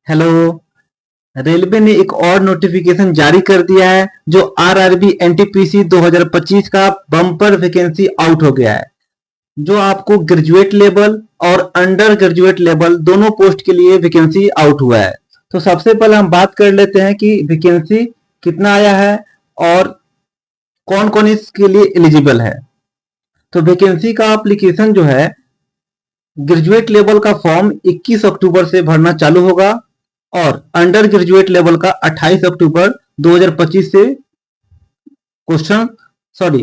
Hello. Railway ने एक और नोटिफिकेशन जारी कर दिया है जो आरआरबी एनटीपीसी 2025 का बम्पर वैकेंसी आउट हो गया है, जो आपको ग्रेजुएट लेवल और अंडर ग्रेजुएट लेवल दोनों पोस्ट के लिए वैकेंसी आउट हुआ है। तो सबसे पहले हम बात कर लेते हैं कि वैकेंसी कितना आया है और कौन कौन इसके लिए एलिजिबल है। तो वैकेंसी का एप्लीकेशन जो है, ग्रेजुएट लेवल का फॉर्म 21 अक्टूबर से भरना चालू होगा और अंडर ग्रेजुएट लेवल का 28 अक्टूबर 2025 से क्वेश्चन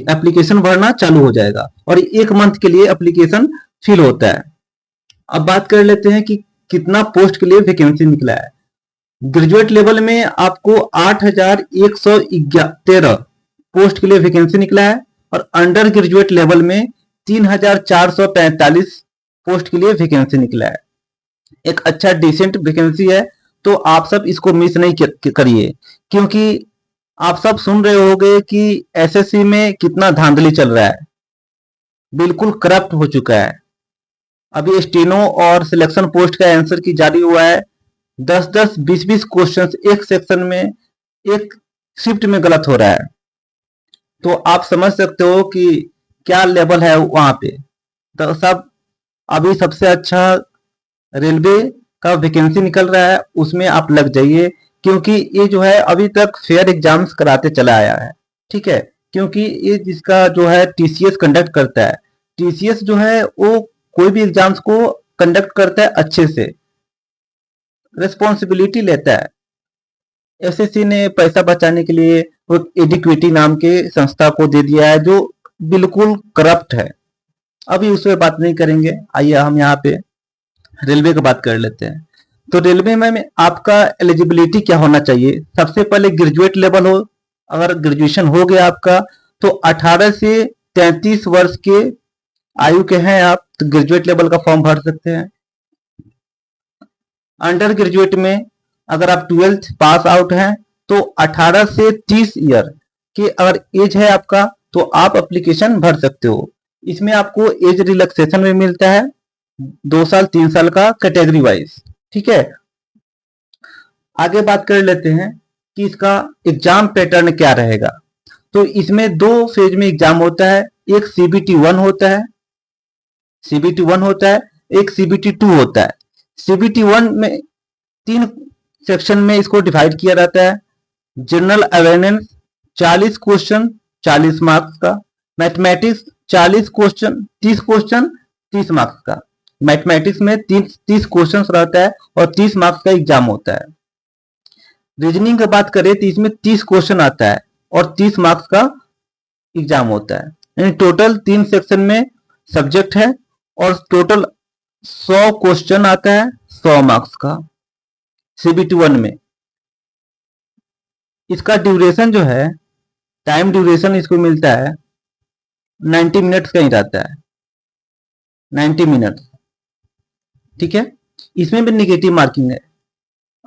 एप्लीकेशन भरना चालू हो जाएगा और एक मंथ के लिए एप्लीकेशन फिल होता है। अब बात कर लेते हैं कि कितना पोस्ट के लिए वैकेंसी निकला है। ग्रेजुएट लेवल में आपको 8,113 पोस्ट के लिए वैकेंसी निकला है और अंडर ग्रेजुएट लेवल में 3,445 पोस्ट के लिए वैकेंसी निकला है। एक अच्छा डिसेंट वैकेंसी है, तो आप सब इसको मिस नहीं करिए, क्योंकि आप सब सुन रहे होंगे कि एसएससी में कितना धांधली चल रहा है, बिल्कुल करप्ट हो चुका है। अभी स्टेनो और सिलेक्शन पोस्ट का आंसर की जारी हुआ है, 10-10, 20-20 क्वेश्चंस एक सेक्शन में, एक शिफ्ट में गलत हो रहा है। तो आप समझ सकते हो कि क्या लेवल है वहां पे। तो सब अभी सबसे अच्छा रेलवे का वैकेंसी निकल रहा है, उसमें आप लग जाइए, क्योंकि ये जो है अभी तक फेयर एग्जाम्स कराते चला आया है। ठीक है, क्योंकि ये जिसका जो है टीसीएस कंडक्ट करता है। टीसीएस जो है वो कोई भी एग्जाम्स को कंडक्ट करता है अच्छे से, रिस्पॉन्सिबिलिटी लेता है। एसएससी ने पैसा बचाने के लिए वो एडिक्विटी नाम के संस्था को दे दिया है, जो बिल्कुल करप्ट है। अभी उस पर बात नहीं करेंगे, आइए हम यहाँ पे रेलवे की बात कर लेते हैं। तो रेलवे में आपका एलिजिबिलिटी क्या होना चाहिए। सबसे पहले ग्रेजुएट लेवल हो, अगर ग्रेजुएशन हो गया आपका तो 18 से 33 वर्ष के आयु के हैं आप, तो ग्रेजुएट लेवल का फॉर्म भर सकते हैं। अंडर ग्रेजुएट में अगर आप 12th पास आउट हैं तो 18 से 30 ईयर की अगर एज है आपका, तो आप एप्लीकेशन भर सकते हो। इसमें आपको एज रिलैक्सेशन में मिलता है 2 साल 3 साल का कैटेगरी वाइज। ठीक है, आगे बात कर लेते हैं कि इसका एग्जाम पैटर्न क्या रहेगा। तो इसमें 2 फेज में एग्जाम होता है, एक सीबीटी 1 होता है, एक सीबीटी 2 होता है। सीबीटी 1 में 3 सेक्शन में इसको डिवाइड किया जाता है। जनरल अवेयरनेस 40 क्वेश्चन 40 मार्क्स का, मैथमेटिक्स 40 क्वेश्चन 30 मार्क्स का। मैथमेटिक्स में 30 क्वेश्चन रहता है और 30 मार्क्स का एग्जाम होता है। रीजनिंग की बात करें तो इसमें 30 क्वेश्चन आता है और 30 मार्क्स का एग्जाम होता है। यानी टोटल 3 सेक्शन में सब्जेक्ट है और टोटल 100 क्वेश्चन आता है 100 मार्क्स का सीबीटी 1 में। इसका ड्यूरेशन जो है, टाइम ड्यूरेशन इसको मिलता है 90 मिनट्स का ही रहता है, 90 मिनट्स। ठीक है, इसमें भी निगेटिव मार्किंग है।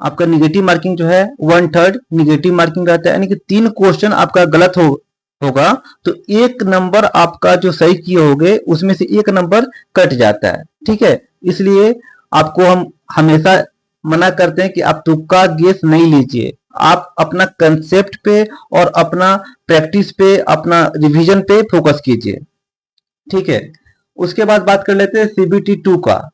आपका निगेटिव मार्किंग जो है 1/3 निगेटिव मार्किंग रहता है, यानी कि 3 क्वेश्चन आपका गलत होगा तो 1 नंबर आपका जो सही किए होगे उसमें से 1 नंबर कट जाता है। ठीक है, इसलिए आपको हम हमेशा मना करते हैं कि आप तुक्का गेस नहीं लीजिए, आप अपना कंसेप्ट पे और अपना प्रैक्टिस पे, अपना रिवीजन पे फोकस कीजिए। ठीक है, उसके बाद बात कर लेते हैं सीबीटी 2 का।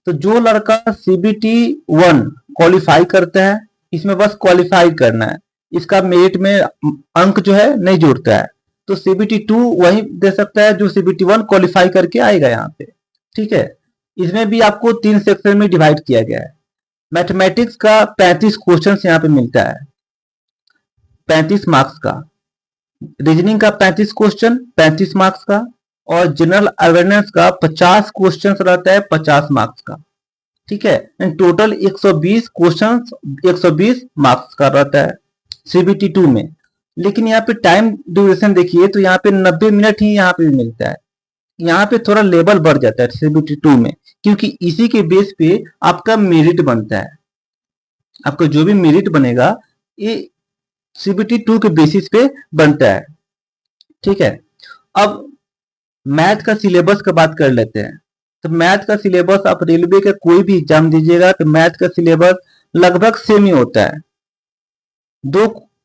तो जो लड़का सीबीटी 1 क्वालिफाई करता है, इसमें बस क्वालिफाई करना है, इसका मेरिट में अंक जो है नहीं जुड़ता है, तो सीबीटी 2 वही दे सकता है जो सीबीटी 1 क्वालिफाई करके आएगा यहाँ पे। ठीक है, इसमें भी आपको 3 सेक्शन में डिवाइड किया गया है। मैथमेटिक्स का 35 क्वेश्चन यहाँ पे मिलता है, 35 मार्क्स का। रीजनिंग का 35 क्वेश्चन 35 मार्क्स का और जनरल अवेयरनेस का 50 क्वेश्चन रहता है 50 मार्क्स का। ठीक है, टोटल 120 क्वेश्चन 120 मार्क्स का रहता है सीबीटी 2 में। लेकिन यहाँ पे टाइम ड्यूरेशन देखिए तो यहाँ पे 90 मिनट ही यहाँ पे मिलता है। यहाँ पे थोड़ा लेवल बढ़ जाता है सीबीटी 2 में, क्योंकि इसी के बेस पे आपका मेरिट बनता है। आपका जो भी मेरिट बनेगा ये सीबीटी 2 के बेसिस पे बनता है। ठीक है, अब मैथ का सिलेबस का बात कर लेते हैं। तो मैथ का सिलेबस आप रेलवे का कोई भी एग्जाम दीजिएगा तो मैथ का सिलेबस लगभग सेम ही होता है।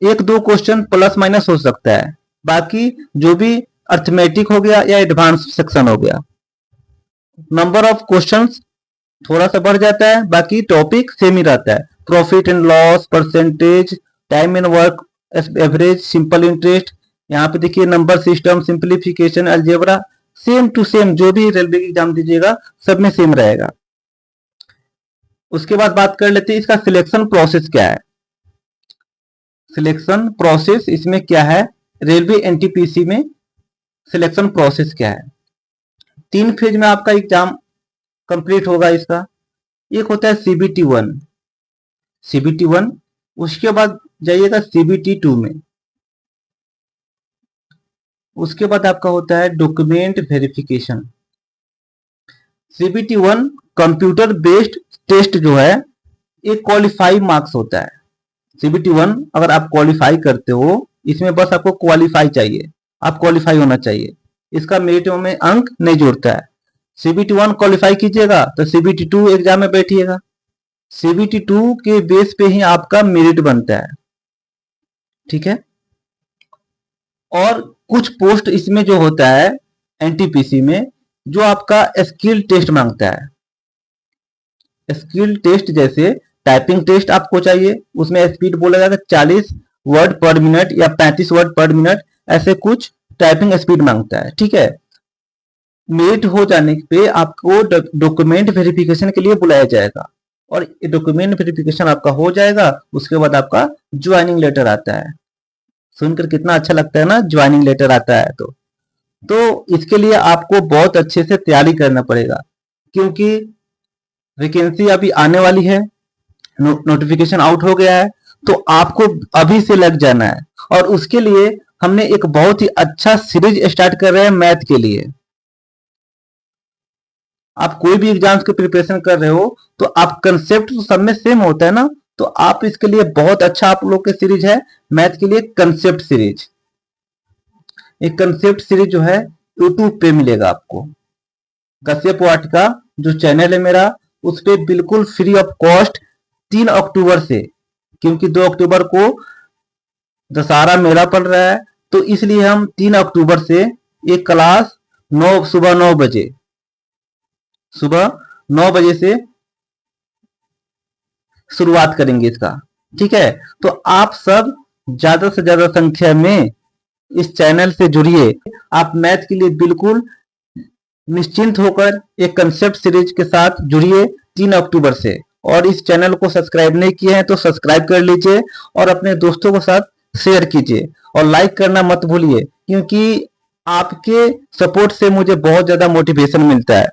एक दो क्वेश्चन प्लस माइनस हो सकता है, बाकी जो भी अर्थमेटिक हो गया या एडवांस सेक्शन हो गया, नंबर ऑफ क्वेश्चंस थोड़ा सा बढ़ जाता है, बाकी टॉपिक सेम ही रहता है। Profit and loss, percentage, time and work average, simple interest, यहाँ पे देखिए number system, simplification, algebra, same to same जो भी रेलवे की एग्जाम दीजिएगा सब में सेम रहेगा। उसके बाद बात कर लेते हैं इसका सिलेक्शन प्रोसेस क्या है। सिलेक्शन प्रोसेस इसमें क्या है, रेलवे एनटीपीसी में सिलेक्शन प्रोसेस क्या है। 3 फेज में आपका एग्जाम कंप्लीट होगा इसका। एक होता है सीबीटी 1, सीबीटी 1, उसके बाद जाइएगा सीबीटी 2 में, उसके बाद आपका होता है document verification. CBT 1 computer based test जो है एक क्वालिफाई मार्क्स होता है। सीबीटी 1 अगर आप क्वालिफाई करते हो, इसमें बस आपको क्वालिफाई चाहिए, आप क्वालिफाई होना चाहिए, इसका मेरिट में अंक नहीं जोड़ता है। सीबीटी 1 क्वालिफाई कीजिएगा तो सीबीटी 2 एग्जाम में बैठिएगा, सीबीटी 2 के बेस पे ही आपका मेरिट बनता है, ठीक है। और कुछ पोस्ट इसमें जो होता है एनटीपीसी में, जो आपका स्किल टेस्ट मांगता है। स्किल टेस्ट जैसे टाइपिंग टेस्ट आपको चाहिए, उसमें स्पीड बोला जाएगा 40 वर्ड पर मिनट या 35 वर्ड पर मिनट, ऐसे कुछ टाइपिंग स्पीड मांगता है, ठीक है। मेरिट हो जाने पे आपको डॉक्यूमेंट वेरिफिकेशन के लिए बुलाया जाएगा, और डॉक्यूमेंट वेरिफिकेशन आपका हो जाएगा, उसके बाद आपका ज्वाइनिंग लेटर आता है। सुनकर कितना अच्छा लगता है ना, ज्वाइनिंग लेटर आता है तो इसके लिए आपको बहुत अच्छे से तैयारी करना पड़ेगा, क्योंकि वैकेंसी अभी आने वाली है, नोटिफिकेशन आउट हो गया है, तो आपको अभी से लग जाना है। और उसके लिए हमने एक बहुत ही अच्छा सीरीज स्टार्ट कर रहे हैं मैथ के लिए। आप कोई भी एग्जाम्स की प्रिपरेशन कर रहे हो तो आप कंसेप्ट तो सब में सेम होता है ना, तो आप इसके लिए बहुत अच्छा आप लोग के सीरीज है मैथ के लिए, कंसेप्ट सीरीज। एक कंसेप्ट सीरीज जो है यूट्यूब पे मिलेगा आपको, कश्यप वाटिका जो चैनल है मेरा, उस पे बिल्कुल फ्री ऑफ कॉस्ट 3 अक्टूबर से, क्योंकि 2 अक्टूबर को दशहरा मेला पड़ रहा है, तो इसलिए हम 3 अक्टूबर से एक क्लास सुबह 9 बजे, सुबह 9 बजे से शुरुआत करेंगे इसका, ठीक है। तो आप सब ज्यादा से ज्यादा संख्या में इस चैनल से जुड़िए, आप मैथ के लिए बिल्कुल निश्चिंत होकर एक कंसेप्ट सीरीज के साथ जुड़िए 3 अक्टूबर से। और इस चैनल को सब्सक्राइब नहीं किए हैं तो सब्सक्राइब कर लीजिए, और अपने दोस्तों के साथ शेयर कीजिए, और लाइक करना मत भूलिए, क्योंकि आपके सपोर्ट से मुझे बहुत ज्यादा मोटिवेशन मिलता है।